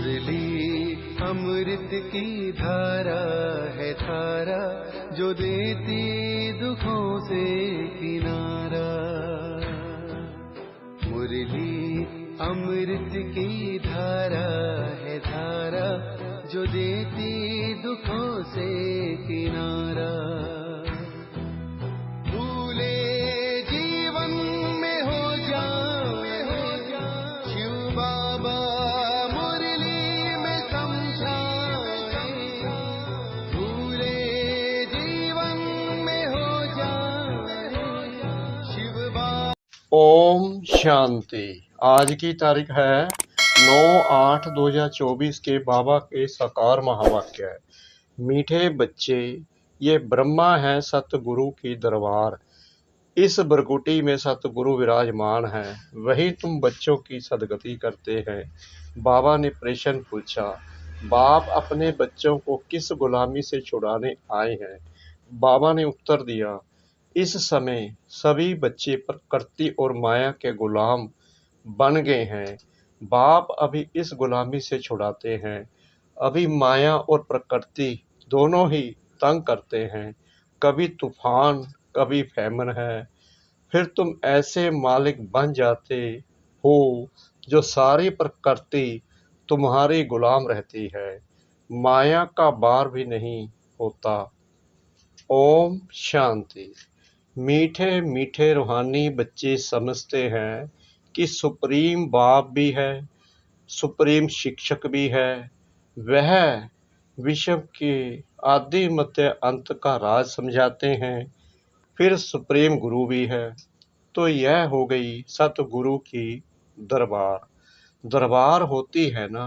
मुरली अमृत की धारा है धारा, जो देती दुखों से किनारा। मुरली अमृत की धारा है धारा, जो देती दुखों से किनारा। भूले जीवन में हो जाए शिव बाबा मुरली में समझाए। भूले जीवन में हो जाए शिव बाबा। ओम शांति। आज की तारीख है 9/8/2024 के बाबा के साकार महावाक्य है। मीठे बच्चे, ये ब्रह्मा है सतगुरु की दरबार। इस बरकुटी में सतगुरु विराजमान है, वही तुम बच्चों की सदगति करते हैं। बाबा ने प्रश्न पूछा, बाप अपने बच्चों को किस गुलामी से छुड़ाने आए हैं? बाबा ने उत्तर दिया, इस समय सभी बच्चे प्रकृति और माया के गुलाम बन गए हैं। बाप अभी इस गुलामी से छुड़ाते हैं। अभी माया और प्रकृति दोनों ही तंग करते हैं। कभी तूफान, कभी फैमन है। फिर तुम ऐसे मालिक बन जाते हो जो सारी प्रकृति तुम्हारी गुलाम रहती है। माया का बार भी नहीं होता। ओम शांति। मीठे मीठे रूहानी बच्चे समझते हैं कि सुप्रीम बाप भी है, सुप्रीम शिक्षक भी है। वह विश्व के आदि मध्य अंत का राज समझाते हैं। फिर सुप्रीम गुरु भी है। तो यह हो गई सतगुरु की दरबार। दरबार होती है ना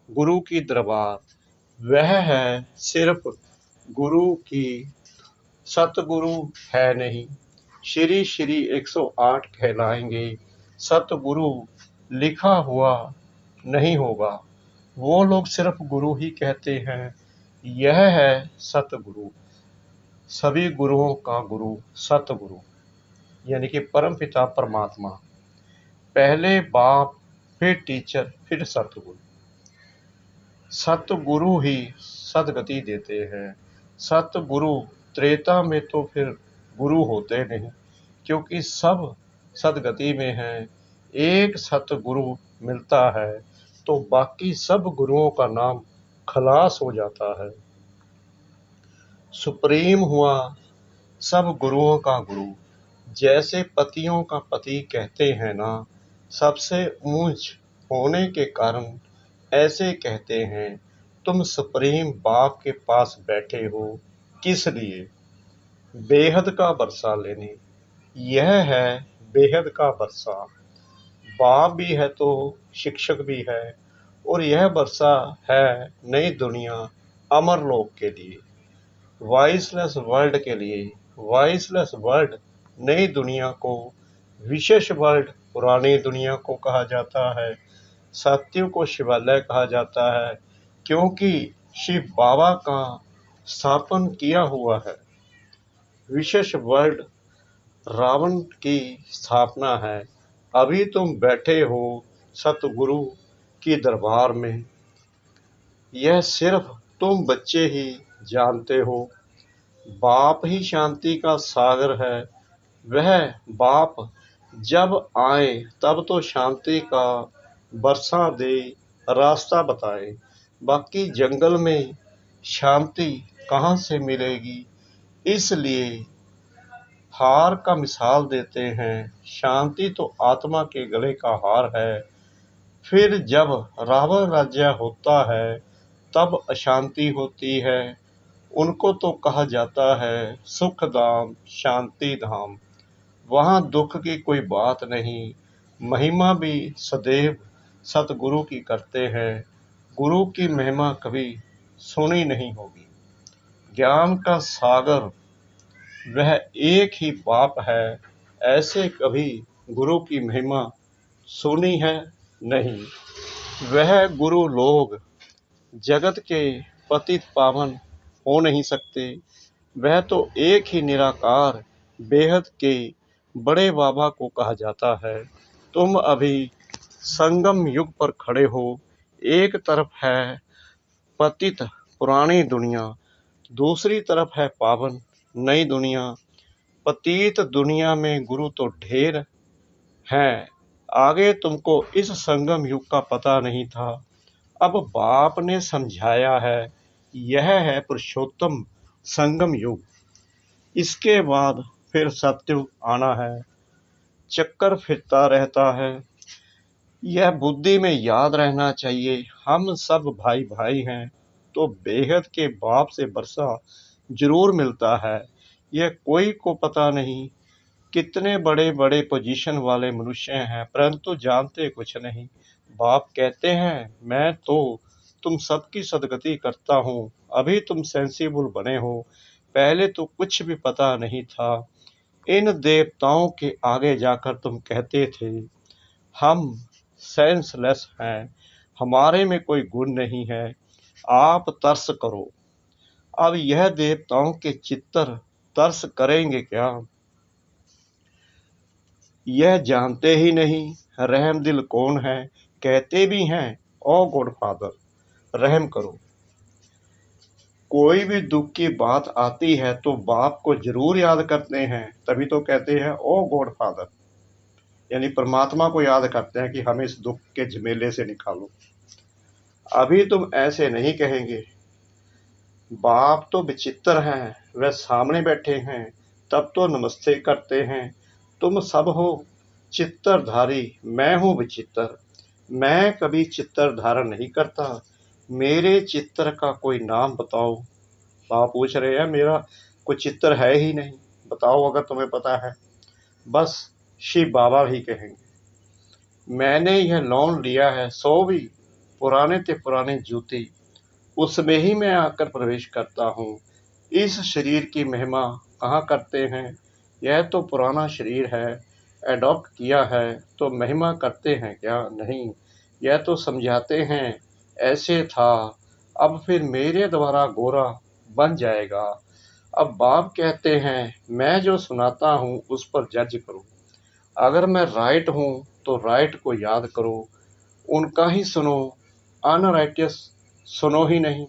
गुरु की दरबार, वह है सिर्फ गुरु की। सतगुरु है नहीं। श्री श्री 108 कहलाएंगे। सतगुरु लिखा हुआ नहीं होगा। वो लोग सिर्फ गुरु ही कहते हैं। यह है सतगुरु, सभी गुरुओं का गुरु सतगुरु, यानी कि परमपिता परमात्मा। पहले बाप, फिर टीचर, फिर सतगुरु। सतगुरु ही सदगति देते हैं। सतगुरु त्रेता में तो फिर गुरु होते नहीं, क्योंकि सब सदगति में हैं। एक सतगुरु मिलता है तो बाकी सब गुरुओं का नाम खलास हो जाता है। सुप्रीम हुआ सब गुरुओं का गुरु। जैसे पतियों का पति कहते हैं ना, सबसे ऊंच होने के कारण ऐसे कहते हैं। तुम सुप्रीम बाप के पास बैठे हो किस लिए? बेहद का वर्षा लेने। यह है बेहद का वर्षा। बाप भी है तो शिक्षक भी है, और यह वर्षा है नई दुनिया अमरलोक के लिए, वॉइसलेस वर्ल्ड के लिए। वॉइसलेस वर्ल्ड नई दुनिया को, विशेष वर्ल्ड पुरानी दुनिया को कहा जाता है। सत्य को शिवालय कहा जाता है, क्योंकि शिव बाबा का स्थापन किया हुआ है। विशेष वर्ल्ड रावण की स्थापना है। अभी तुम बैठे हो सतगुरु की दरबार में। यह सिर्फ तुम बच्चे ही जानते हो। बाप ही शांति का सागर है। वह बाप जब आए तब तो शांति का बरसा दे, रास्ता बताए। बाकी जंगल में शांति कहाँ से मिलेगी? इसलिए हार का मिसाल देते हैं। शांति तो आत्मा के गले का हार है। फिर जब रावण राज्य होता है तब अशांति होती है। उनको तो कहा जाता है सुख धाम, शांति धाम। वहाँ दुख की कोई बात नहीं। महिमा भी सदैव सतगुरु की करते हैं। गुरु की महिमा कभी सुनी नहीं होगी। ज्ञान का सागर वह एक ही बाप है। ऐसे कभी गुरु की महिमा सुनी है नहीं। वह गुरु लोग जगत के पतित पावन हो नहीं सकते। वह तो एक ही निराकार बेहद के बड़े बाबा को कहा जाता है। तुम अभी संगम युग पर खड़े हो। एक तरफ है पतित पुरानी दुनिया, दूसरी तरफ है पावन नई दुनिया। पतित दुनिया में गुरु तो ढेर हैं, आगे तुमको इस संगम युग का पता नहीं था, अब बाप ने समझाया है। यह है पुरुषोत्तम संगम युग, इसके बाद फिर सत्युग आना है। चक्कर फिरता रहता है, यह बुद्धि में याद रहना चाहिए। हम सब भाई भाई हैं, तो बेहद के बाप से वर्षा जरूर मिलता है। यह कोई को पता नहीं, कितने बड़े बड़े पोजीशन वाले मनुष्य हैं, परंतु जानते कुछ नहीं। बाप कहते हैं मैं तो तुम सबकी सदगति करता हूँ। अभी तुम सेंसिबल बने हो, पहले तो कुछ भी पता नहीं था। इन देवताओं के आगे जाकर तुम कहते थे हम सेंसलेस हैं, हमारे में कोई गुण नहीं है, आप तरस करो। अब यह देवताओं के चित्तर तरस करेंगे क्या? यह जानते ही नहीं रहमदिल कौन है। कहते भी हैं ओ गॉड फादर रहम करो। कोई भी दुख की बात आती है तो बाप को जरूर याद करते हैं, तभी तो कहते हैं ओ गॉड फादर, यानी परमात्मा को याद करते हैं कि हमें इस दुख के झमेले से निकालो। अभी तुम ऐसे नहीं कहेंगे। बाप तो विचित्र हैं, वह सामने बैठे हैं, तब तो नमस्ते करते हैं। तुम सब हो चित्तरधारी, मैं हूँ विचित्र। मैं कभी चित्तर धारण नहीं करता, मेरे चित्तर का कोई नाम बताओ। बाप पूछ रहे हैं मेरा कोई चित्तर है ही नहीं, बताओ अगर तुम्हें पता है। बस शिव बाबा ही कहेंगे। मैंने यह लोन लिया है, सो भी पुराने ते पुराने जूती, उसमें ही मैं आकर प्रवेश करता हूँ। इस शरीर की महिमा कहाँ करते हैं? यह तो पुराना शरीर है, एडॉप्ट किया है तो महिमा करते हैं क्या? नहीं, यह तो समझाते हैं ऐसे था, अब फिर मेरे द्वारा गोरा बन जाएगा। अब बाप कहते हैं मैं जो सुनाता हूँ उस पर जज करो। अगर मैं राइट हूँ तो राइट को याद करो, उनका ही सुनो, अनराइटियस सुनो ही नहीं।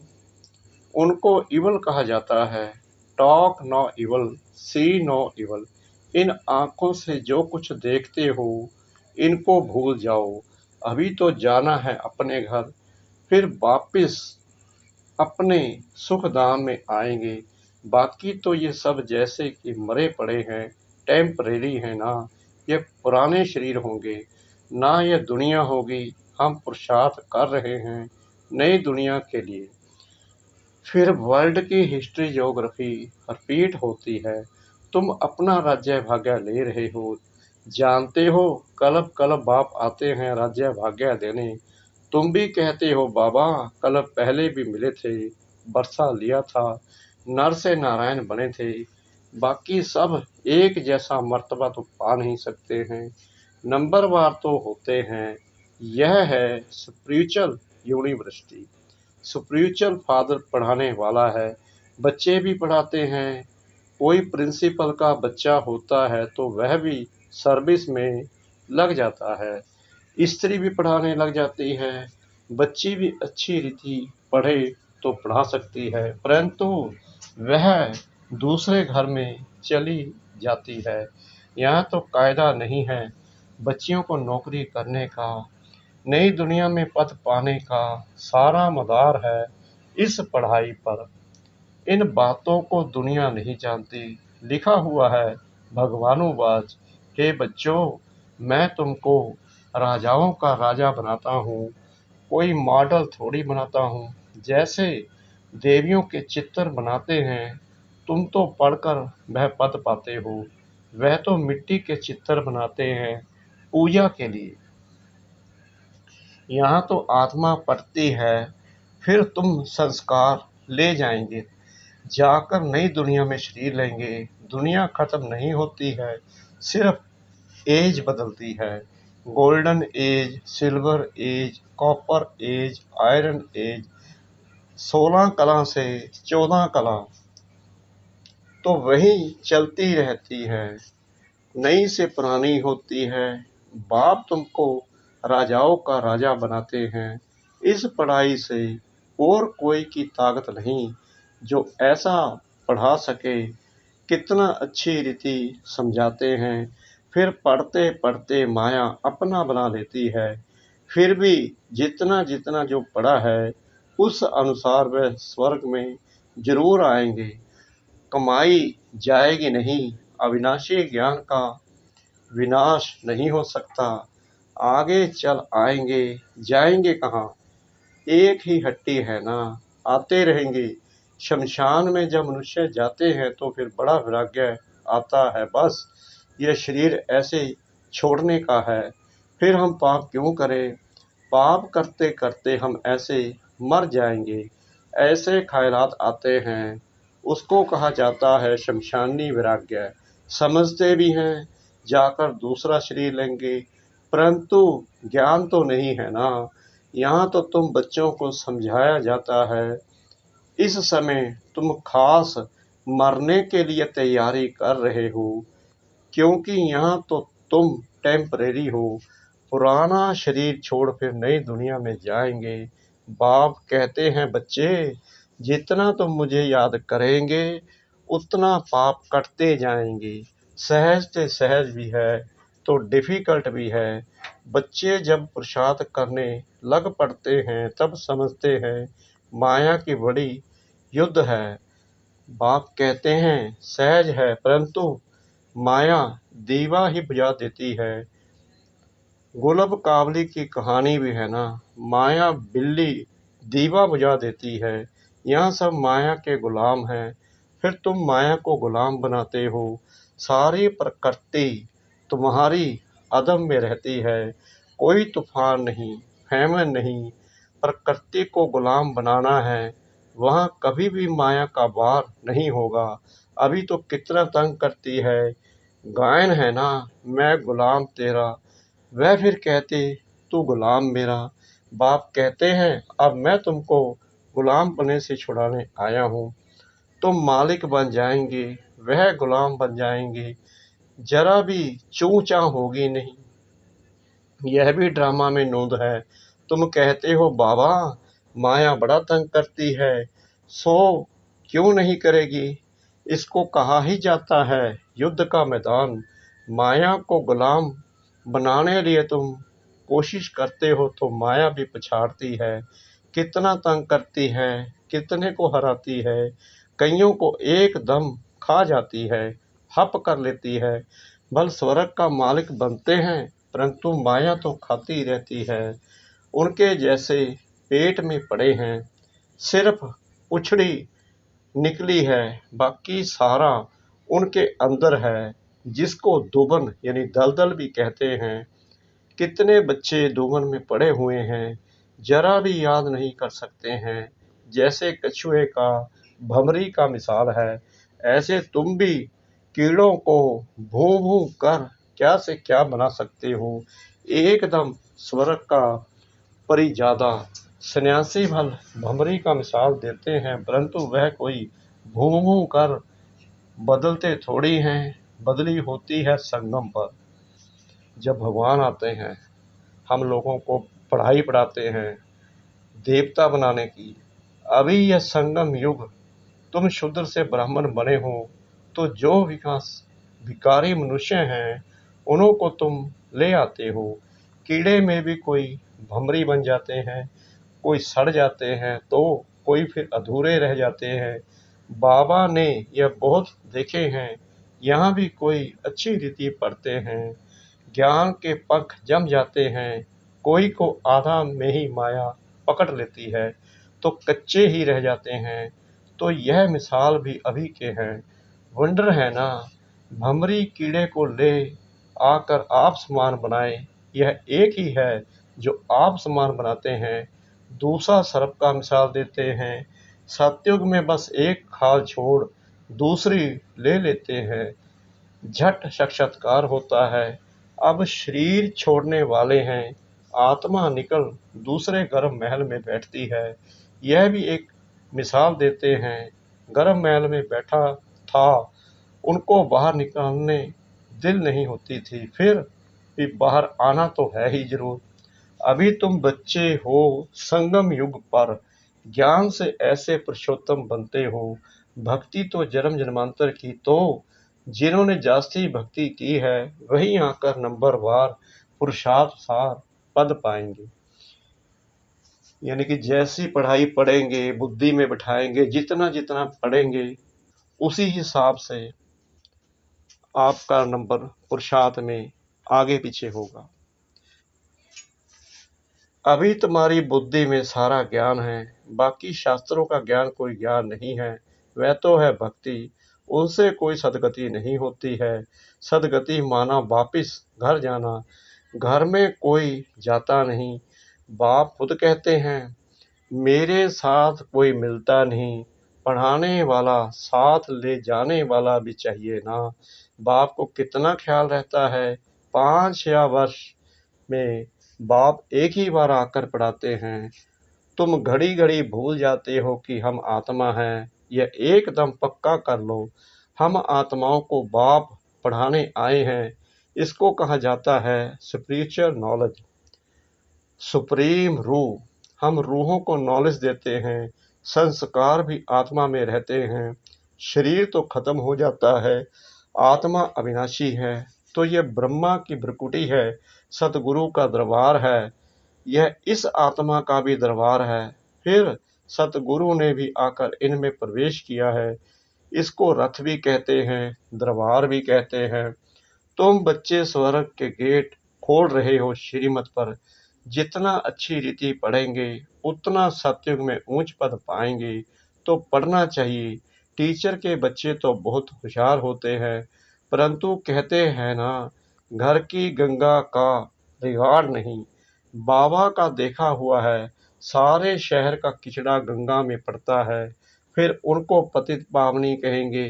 उनको इवल कहा जाता है। टॉक नो इवल, सी नो इवल। इन आंखों से जो कुछ देखते हो इनको भूल जाओ। अभी तो जाना है अपने घर, फिर वापिस अपने सुखधाम में आएंगे। बाकी तो ये सब जैसे कि मरे पड़े हैं, टेम्परेरी है ना। ये पुराने शरीर होंगे ना, ये दुनिया होगी। हम पुरुषार्थ कर रहे हैं नई दुनिया के लिए। फिर वर्ल्ड की हिस्ट्री ज्योग्राफी रिपीट होती है। तुम अपना राज्य भाग्य ले रहे हो, जानते हो कलब कलब बाप आते हैं राज्य भाग्य देने। तुम भी कहते हो बाबा कलब पहले भी मिले थे, बरसा लिया था, नर से नारायण बने थे। बाकी सब एक जैसा मर्तबा तो पा नहीं सकते हैं, नंबरवार तो होते हैं। यह है स्पिरिचुअल यूनिवर्सिटी। स्पिरिचुअल फादर पढ़ाने वाला है, बच्चे भी पढ़ाते हैं। कोई प्रिंसिपल का बच्चा होता है तो वह भी सर्विस में लग जाता है, स्त्री भी पढ़ाने लग जाती है। बच्ची भी अच्छी रीति पढ़े तो पढ़ा सकती है, परंतु वह दूसरे घर में चली जाती है। यहाँ तो कायदा नहीं है बच्चियों को नौकरी करने का। नई दुनिया में पद पाने का सारा मदार है इस पढ़ाई पर। इन बातों को दुनिया नहीं जानती। लिखा हुआ है भगवानुवाच, हे बच्चों मैं तुमको राजाओं का राजा बनाता हूँ, कोई मॉडल थोड़ी बनाता हूँ। जैसे देवियों के चित्र बनाते हैं, तुम तो पढ़कर वह पद पाते हो, वह तो मिट्टी के चित्र बनाते हैं पूजा के लिए। यहाँ तो आत्मा पढ़ती है, फिर तुम संस्कार ले जाएंगे, जाकर नई दुनिया में शरीर लेंगे। दुनिया खत्म नहीं होती है, सिर्फ एज बदलती है। Golden age, silver age, copper age, iron age, 16 कला से 14 कला तो वही चलती रहती है, नई से पुरानी होती है। बाप तुमको राजाओं का राजा बनाते हैं, इस पढ़ाई से और कोई की ताकत नहीं जो ऐसा पढ़ा सके। कितना अच्छी रीति समझाते हैं। फिर पढ़ते पढ़ते माया अपना बना लेती है। फिर भी जितना जितना जो पढ़ा है उस अनुसार वह स्वर्ग में जरूर आएंगे। कमाई जाएगी नहीं। अविनाशी ज्ञान का विनाश नहीं हो सकता। आगे चल आएंगे, जाएंगे कहाँ? एक ही हट्टी है ना, आते रहेंगे। शमशान में जब मनुष्य जाते हैं तो फिर बड़ा वैराग्य आता है। बस यह शरीर ऐसे छोड़ने का है। फिर हम पाप क्यों करें? पाप करते करते हम ऐसे मर जाएंगे। ऐसे ख्यालात आते हैं। उसको कहा जाता है शमशानी वैराग्य। समझते भी हैं जाकर दूसरा शरीर लेंगे, परंतु ज्ञान तो नहीं है ना। यहाँ तो तुम बच्चों को समझाया जाता है। इस समय तुम खास मरने के लिए तैयारी कर रहे हो, क्योंकि यहाँ तो तुम टेम्परेरी हो। पुराना शरीर छोड़ फिर नई दुनिया में जाएंगे। बाप कहते हैं बच्चे, जितना तुम मुझे याद करेंगे उतना पाप कटते जाएंगे। सहज से सहज भी है तो डिफिकल्ट भी है। बच्चे जब पुरुषार्थ करने लग पड़ते हैं तब समझते हैं माया की बड़ी युद्ध है। बाप कहते हैं सहज है, परंतु माया दीवा ही बुझा देती है। गुलब काबली की कहानी भी है ना, माया बिल्ली दीवा बुझा देती है। यहाँ सब माया के गुलाम हैं। फिर तुम माया को गुलाम बनाते हो। सारी प्रकृति तुम्हारी अदम में रहती है। कोई तूफान नहीं, फेमन नहीं। प्रकृति को गुलाम बनाना है। वहाँ कभी भी माया का वार नहीं होगा। अभी तो कितना तंग करती है। गायन है ना, मैं गुलाम तेरा, वह फिर कहते तू गुलाम मेरा। बाप कहते हैं अब मैं तुमको गुलाम बने से छुड़ाने आया हूँ। तुम मालिक बन जाएंगे, वह गुलाम बन जाएंगे। जरा भी चूं चां होगी नहीं। यह भी ड्रामा में नोंद है। तुम कहते हो बाबा माया बड़ा तंग करती है, सो क्यों नहीं करेगी? इसको कहा ही जाता है युद्ध का मैदान। माया को गुलाम बनाने लिए तुम कोशिश करते हो तो माया भी पछाड़ती है। कितना तंग करती है, कितने को हराती है, कईयों को एकदम खा जाती है, हप कर लेती है। बल स्वर्ग का मालिक बनते हैं, परंतु माया तो खाती रहती है। उनके जैसे पेट में पड़े हैं, सिर्फ उछड़ी निकली है, बाकी सारा उनके अंदर है, जिसको दुबन यानी दलदल भी कहते हैं। कितने बच्चे दुबन में पड़े हुए हैं, जरा भी याद नहीं कर सकते हैं। जैसे कछुए का भमरी का मिसाल है, ऐसे तुम भी कीड़ों को भूं भूं कर क्या से क्या बना सकते हो। एकदम स्वर्ग का परिजादा सन्यासी भल भमरी का मिसाल देते हैं, परंतु वह कोई भूं भूं कर बदलते थोड़ी हैं। बदली होती है संगम पर। जब भगवान आते हैं, हम लोगों को पढ़ाई पढ़ाते हैं देवता बनाने की। अभी यह संगम युग, तुम शूद्र से ब्राह्मण बने हो तो जो विकास भिकारी मनुष्य हैं उन्हों को तुम ले आते हो। कीड़े में भी कोई भमरी बन जाते हैं, कोई सड़ जाते हैं तो कोई फिर अधूरे रह जाते हैं। बाबा ने यह बहुत देखे हैं। यहाँ भी कोई अच्छी रीति पढ़ते हैं, ज्ञान के पंख जम जाते हैं। कोई को आधा में ही माया पकड़ लेती है तो कच्चे ही रह जाते हैं। तो यह मिसाल भी अभी के हैं। वंडर है ना, भमरी कीड़े को ले आकर आप समान बनाए। यह एक ही है जो आप समान बनाते हैं। दूसरा सर्प का मिसाल देते हैं। सतयुग में बस एक खाल छोड़ दूसरी ले लेते हैं, झट साक्षात्कार होता है। अब शरीर छोड़ने वाले हैं, आत्मा निकल दूसरे गर्म महल में बैठती है। यह भी एक मिसाल देते हैं। गर्म महल में बैठा था, उनको बाहर निकालने दिल नहीं होती थी, फिर भी बाहर आना तो है ही जरूर। अभी तुम बच्चे हो संगम युग पर, ज्ञान से ऐसे पुरुषोत्तम बनते हो। भक्ति तो जन्म जन्मांतर की, तो जिन्होंने जास्ती भक्ति की है वही आकर नंबरवार पुरुषार्थ सार पद पाएंगे। यानी कि जैसी पढ़ाई पढ़ेंगे, बुद्धि में बिठाएंगे, जितना जितना पढ़ेंगे उसी हिसाब से आपका नंबर पुरुषार्थ में आगे पीछे होगा। अभी तुम्हारी बुद्धि में सारा ज्ञान है, बाकी शास्त्रों का ज्ञान कोई ज्ञान नहीं है। वह तो है भक्ति, उनसे कोई सदगति नहीं होती है। सदगति माना वापिस घर जाना, घर में कोई जाता नहीं। बाप खुद कहते हैं मेरे साथ कोई मिलता नहीं, पढ़ाने वाला साथ ले जाने वाला भी चाहिए ना। बाप को कितना ख्याल रहता है, 5-6 वर्ष में बाप एक ही बार आकर पढ़ाते हैं। तुम घड़ी घड़ी भूल जाते हो कि हम आत्मा हैं, यह एकदम पक्का कर लो। हम आत्माओं को बाप पढ़ाने आए हैं। इसको कहा जाता है स्पिरिचुअल नॉलेज, सुप्रीम रूह। हम रूहों को नॉलेज देते हैं, संस्कार भी आत्मा में रहते हैं। शरीर तो खत्म हो जाता है, आत्मा अविनाशी है। तो यह ब्रह्मा की भ्रकुटी है, सतगुरु का दरबार है, यह इस आत्मा का भी दरबार है। फिर सतगुरु ने भी आकर इनमें प्रवेश किया है। इसको रथ भी कहते हैं, दरबार भी कहते हैं। तुम बच्चे स्वर्ग के गेट खोल रहे हो श्रीमत पर। जितना अच्छी रीति पढ़ेंगे उतना सतयुग में ऊंच पद पाएंगे। तो पढ़ना चाहिए। टीचर के बच्चे तो बहुत होशियार होते हैं, परंतु कहते हैं ना, घर की गंगा का बिगाड़ नहीं। बाबा का देखा हुआ है, सारे शहर का किचड़ा गंगा में पड़ता है, फिर उनको पतित पावनी कहेंगे।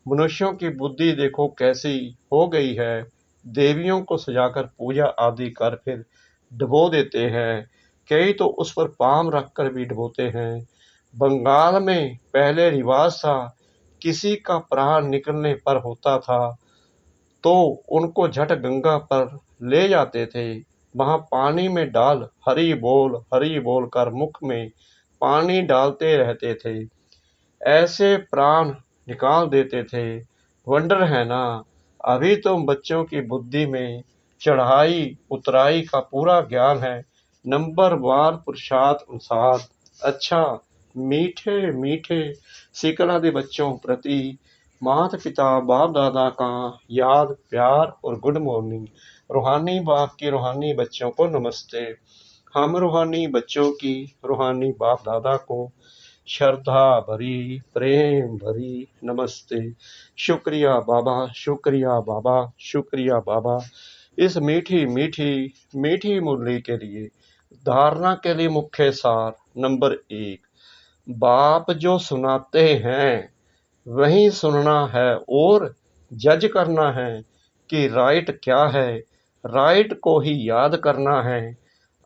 मनुष्यों की बुद्धि देखो कैसी हो गई है, देवियों को सजाकर पूजा आदि कर फिर डुबो देते हैं। कई तो उस पर पाम रखकर भी डुबोते हैं। बंगाल में पहले रिवाज था, किसी का प्राण निकलने पर होता था तो उनको झट गंगा पर ले जाते थे। वहां पानी में डाल हरि बोल कर मुख में पानी डालते रहते थे। ऐसे प्राण निकाल देते थे। वंडर है ना, अभी तो बच्चों की बुद्धि में चढ़ाई उतराई का पूरा ज्ञान है। नंबरवार पुरुषार्थ अनुसार अच्छा मीठे मीठे सिकलादि बच्चों प्रति माता पिता बाप दादा का याद प्यार और गुड मॉर्निंग। रूहानी बाप की रूहानी बच्चों को नमस्ते। हम रूहानी बच्चों की रूहानी बाप दादा को श्रद्धा भरी प्रेम भरी नमस्ते। शुक्रिया बाबा, शुक्रिया बाबा, शुक्रिया बाबा, इस मीठी मीठी मीठी मुरली के लिए। धारणा के लिए मुख्य सार नंबर 1, बाप जो सुनाते हैं वही सुनना है और जज करना है कि राइट क्या है। राइट को ही याद करना है,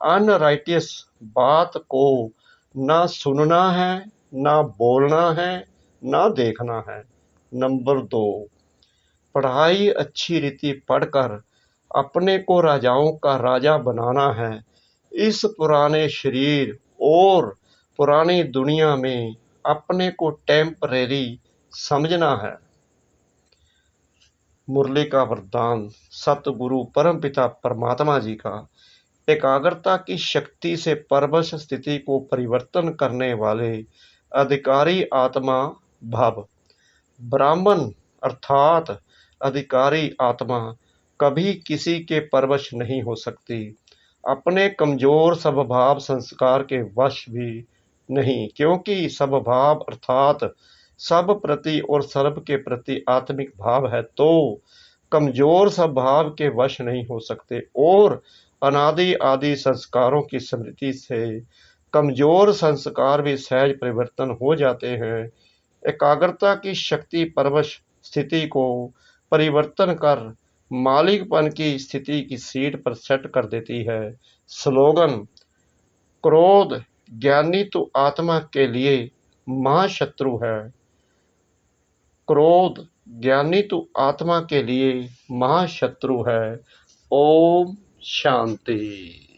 अनराइटियस बात को ना सुनना है, ना बोलना है, ना देखना है। नंबर 2, पढ़ाई अच्छी रीति पढ़कर अपने को राजाओं का राजा बनाना है। इस पुराने शरीर और पुरानी दुनिया में अपने को टेम्परेरी समझना है। मुरली का वरदान सतगुरु परमपिता परमात्मा जी का। एकाग्रता की शक्ति से परवश स्थिति को परिवर्तन करने वाले अधिकारी आत्मा भव। ब्राह्मण अर्थात अधिकारी आत्मा कभी किसी के परवश नहीं हो सकती। अपने कमजोर स्वभाव संस्कार के वश भी नहीं, क्योंकि स्वभाव अर्थात सब प्रति और सर्व के प्रति आत्मिक भाव है, तो कमजोर स्वभाव के वश नहीं हो सकते। और अनादि आदि संस्कारों की स्मृति से कमजोर संस्कार भी सहज परिवर्तन हो जाते हैं। एकाग्रता की शक्ति परवश स्थिति को परिवर्तन कर मालिकपन की स्थिति की सीट पर सेट कर देती है। स्लोगन, क्रोध ज्ञानी तो आत्मा के लिए महाशत्रु है। क्रोध ज्ञानी तो आत्मा के लिए महाशत्रु है। ओम शांति।